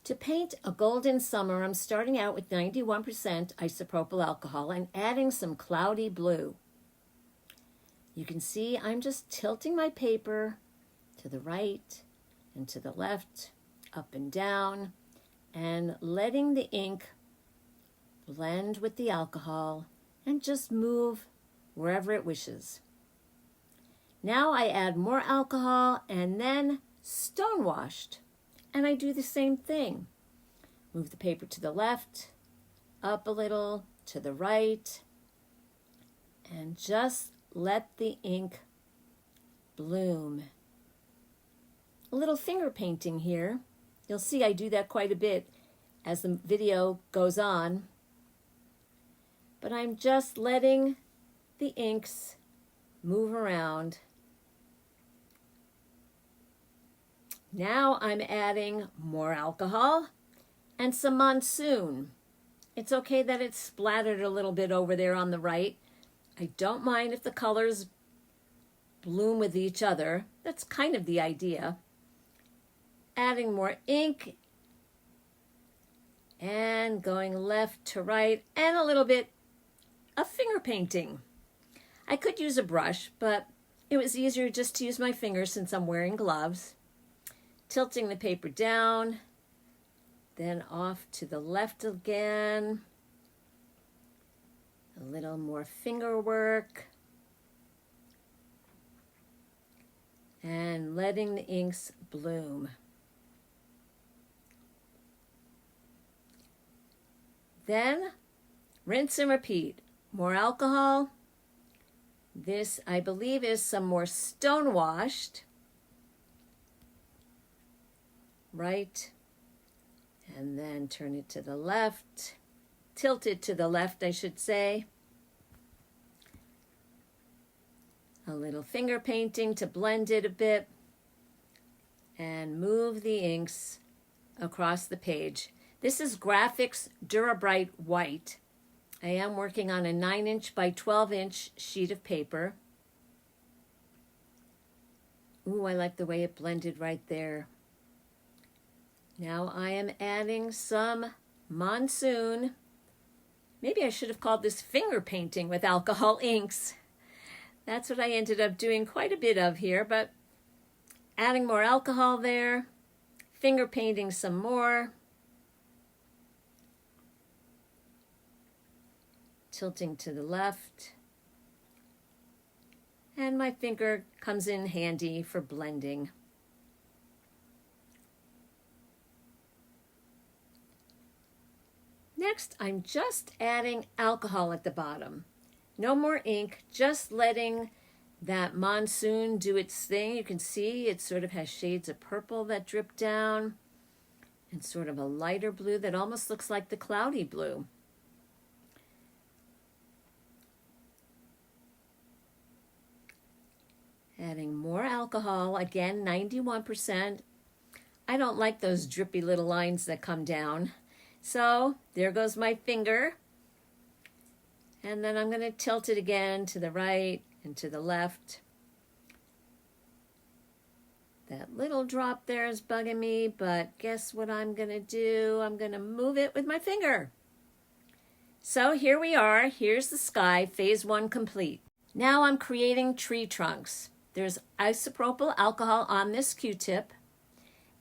To paint a golden summer, I'm starting out with 91% isopropyl alcohol and adding some cloudy blue. You can see I'm just tilting my paper to the right and to the left, up and down, and letting the ink blend with the alcohol and just move wherever it wishes. Now I add more alcohol and then Stonewashed. And I do the same thing. Move the paper to the left, up a little, to the right, and just let the ink bloom. A little finger painting here. You'll see I do that quite a bit as the video goes on. But I'm just letting the inks move around. Now I'm adding more alcohol and some Monsoon. It's okay that it's splattered a little bit over there on the right. I don't mind if the colors bloom with each other. That's kind of the idea. Adding more ink and going left to right and a little bit of finger painting. I could use a brush, but it was easier just to use my fingers since I'm wearing gloves. Tilting the paper down, then off to the left again. A little more finger work. And letting the inks bloom. Then rinse and repeat. More alcohol. This, I believe, is some more Stonewashed. Right, and then turn it to the left, tilt it to the left, I should say. A little finger painting to blend it a bit, and move the inks across the page. This is Grafix DuraBright White. I am working on a 9" by 12" sheet of paper. Ooh, I like the way it blended right there. Now I am adding some Monsoon. Maybe I should have called this finger painting with alcohol inks. That's what I ended up doing quite a bit of here, but adding more alcohol there, finger painting some more, tilting to the left, and my finger comes in handy for blending. Next, I'm just adding alcohol at the bottom. No more ink, just letting that Monsoon do its thing. You can see it sort of has shades of purple that drip down and sort of a lighter blue that almost looks like the cloudy blue. Adding more alcohol, again, 91%. I don't like those drippy little lines that come down. So there goes my finger. And then I'm going to tilt it again to the right and to the left. That little drop there is bugging me, but guess what I'm going to do? I'm going to move it with my finger. So here we are. Here's the sky, phase 1 complete. Now I'm creating tree trunks. There's isopropyl alcohol on this Q-tip,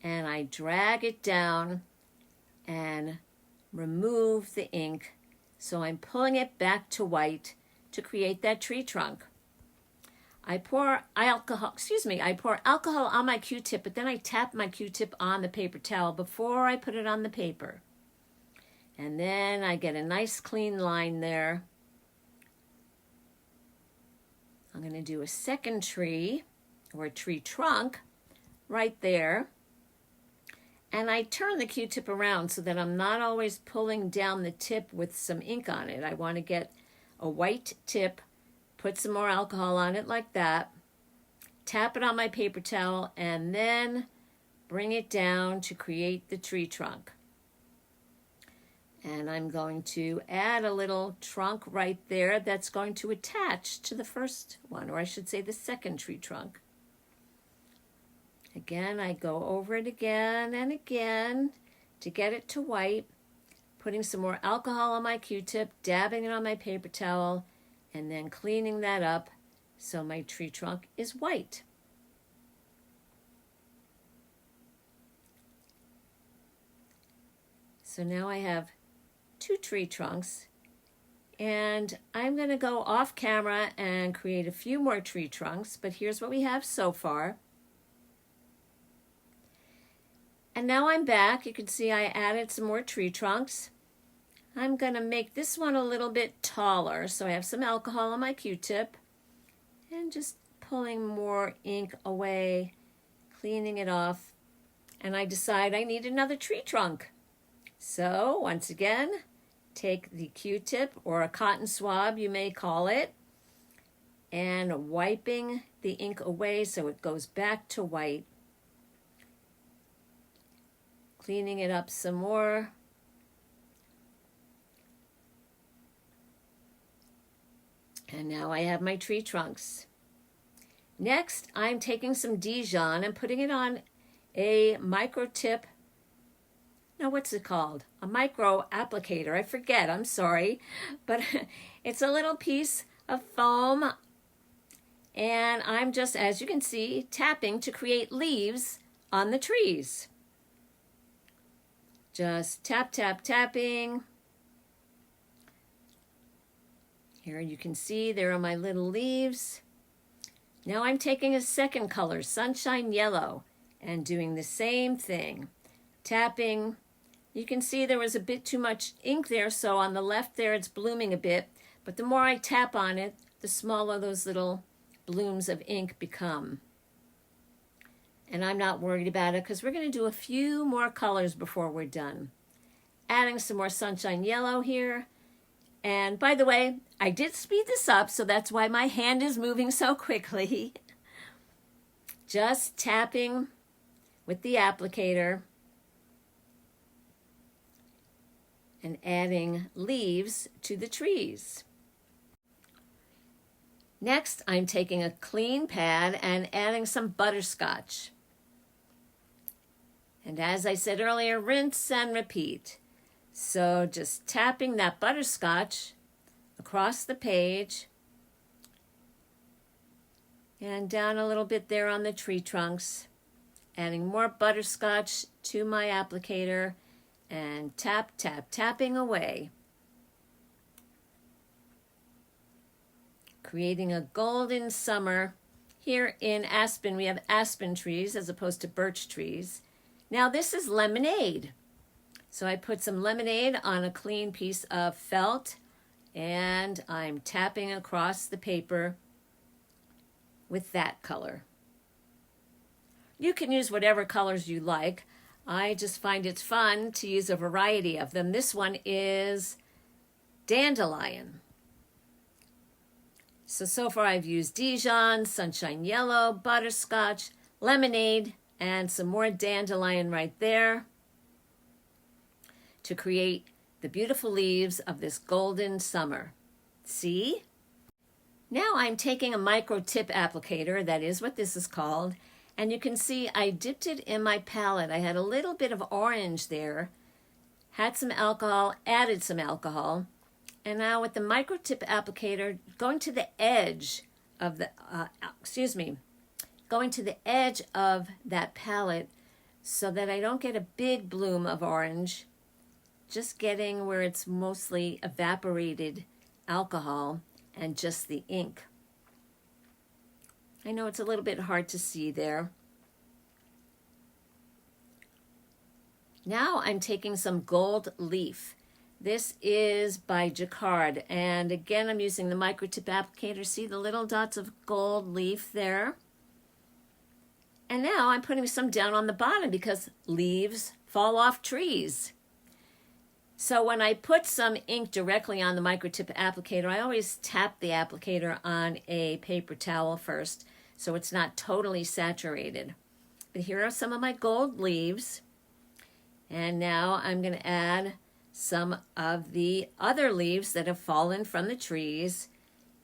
and I drag it down and remove the ink. So I'm pulling it back to white to create that tree trunk. I pour alcohol on my Q-tip, but then I tap my Q-tip on the paper towel before I put it on the paper. And then I get a nice clean line there. I'm going to do a second tree, or a tree trunk, right there. And I turn the Q-tip around so that I'm not always pulling down the tip with some ink on it. I want to get a white tip, put some more alcohol on it like that, tap it on my paper towel, and then bring it down to create the tree trunk. And I'm going to add a little trunk right there that's going to attach to the first one, or I should say the second tree trunk. Again, I go over it again and again to get it to white, putting some more alcohol on my Q-tip, dabbing it on my paper towel, and then cleaning that up so my tree trunk is white. So now I have 2 tree trunks, and I'm going to go off camera and create a few more tree trunks, but here's what we have so far. And now I'm back. You can see I added some more tree trunks. I'm going to make this one a little bit taller, so I have some alcohol on my Q-tip and just pulling more ink away, cleaning it off, and I decide I need another tree trunk. So once again, take the Q-tip, or a cotton swab you may call it, and wiping the ink away so it goes back to white. Cleaning it up some more. And now I have my tree trunks. Next, I'm taking some Dijon and putting it on a micro tip. Now, what's it called? A micro applicator. I forget, I'm sorry. But it's a little piece of foam. And I'm just, as you can see, tapping to create leaves on the trees. Just tap, tap, tapping. Here you can see there are my little leaves. Now I'm taking a second color, sunshine yellow, and doing the same thing. Tapping. You can see there was a bit too much ink there, so on the left there it's blooming a bit, but the more I tap on it, the smaller those little blooms of ink become. And I'm not worried about it because we're going to do a few more colors before we're done. Adding some more sunshine yellow here. And by the way, I did speed this up, so that's why my hand is moving so quickly. Just tapping with the applicator and adding leaves to the trees. Next, I'm taking a clean pad and adding some butterscotch. And as I said earlier, rinse and repeat. So just tapping that butterscotch across the page and down a little bit there on the tree trunks. Adding more butterscotch to my applicator and tap, tap, tapping away. Creating a golden summer. Here in Aspen, we have aspen trees as opposed to birch trees. Now this is lemonade. So I put some lemonade on a clean piece of felt and I'm tapping across the paper with that color. You can use whatever colors you like. I just find it's fun to use a variety of them. This one is Dandelion. So far I've used Dijon, sunshine yellow, butterscotch, lemonade, and some more dandelion right there to create the beautiful leaves of this golden summer. See? Now I'm taking a micro tip applicator, that is what this is called, and you can see I dipped it in my palette. I had a little bit of orange there, had some alcohol, added some alcohol, and now with the micro tip applicator going to the edge of the, going to the edge of that palette so that I don't get a big bloom of orange, just getting where it's mostly evaporated alcohol and just the ink. I know it's a little bit hard to see there. Now I'm taking some gold leaf. This is by Jacquard, and again I'm using the micro tip applicator. See the little dots of gold leaf there? And now I'm putting some down on the bottom because leaves fall off trees. So when I put some ink directly on the micro tip applicator, I always tap the applicator on a paper towel first so it's not totally saturated. But here are some of my gold leaves. And now I'm going to add some of the other leaves that have fallen from the trees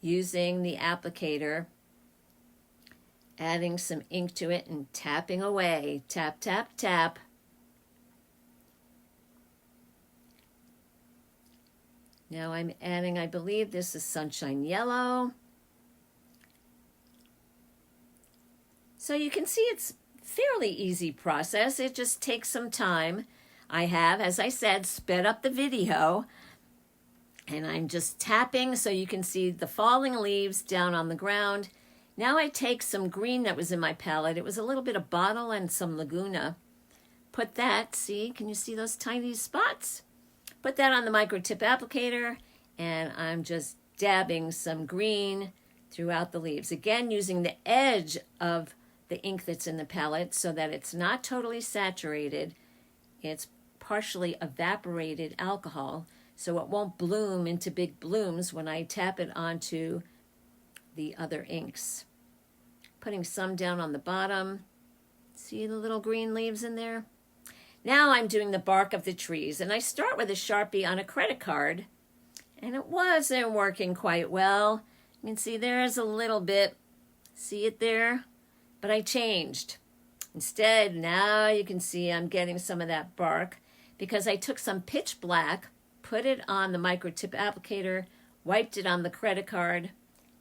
using the applicator, adding some ink to it and tapping away. Tap, tap, tap. Now I'm adding, I believe this is sunshine yellow. So you can see it's fairly easy process. It just takes some time. I have, as I said, sped up the video, and I'm just tapping so you can see the falling leaves down on the ground. Now I take some green that was in my palette. It was a little bit of bottle and some Laguna. Put that, see, can you see those tiny spots? Put that on the micro tip applicator, and I'm just dabbing some green throughout the leaves. Again, using the edge of the ink that's in the palette so that it's not totally saturated. It's partially evaporated alcohol, so it won't bloom into big blooms when I tap it onto the other inks. Putting some down on the bottom. See the little green leaves in there? Now I'm doing the bark of the trees, and I start with a Sharpie on a credit card, and it wasn't working quite well. You can see there's a little bit, see it there? But I changed. Instead, now you can see I'm getting some of that bark because I took some pitch black, put it on the micro tip applicator, wiped it on the credit card,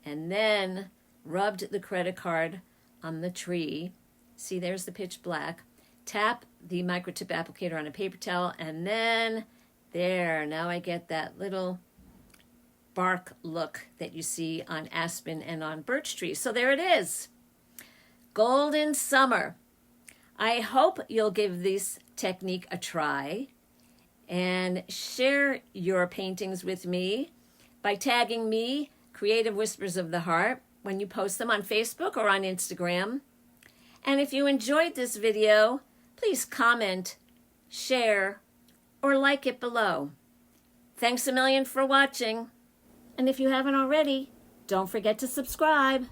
and then rubbed the credit card on the tree. See, there's the pitch black. Tap the micro tip applicator on a paper towel, and then there, now I get that little bark look that you see on aspen and on birch trees. So there it is. Golden Summer. I hope you'll give this technique a try and share your paintings with me by tagging me, Creative Whispers of the Heart, when you post them on Facebook or on Instagram. And if you enjoyed this video, please comment, share, or like it below. Thanks a million for watching. And if you haven't already, don't forget to subscribe.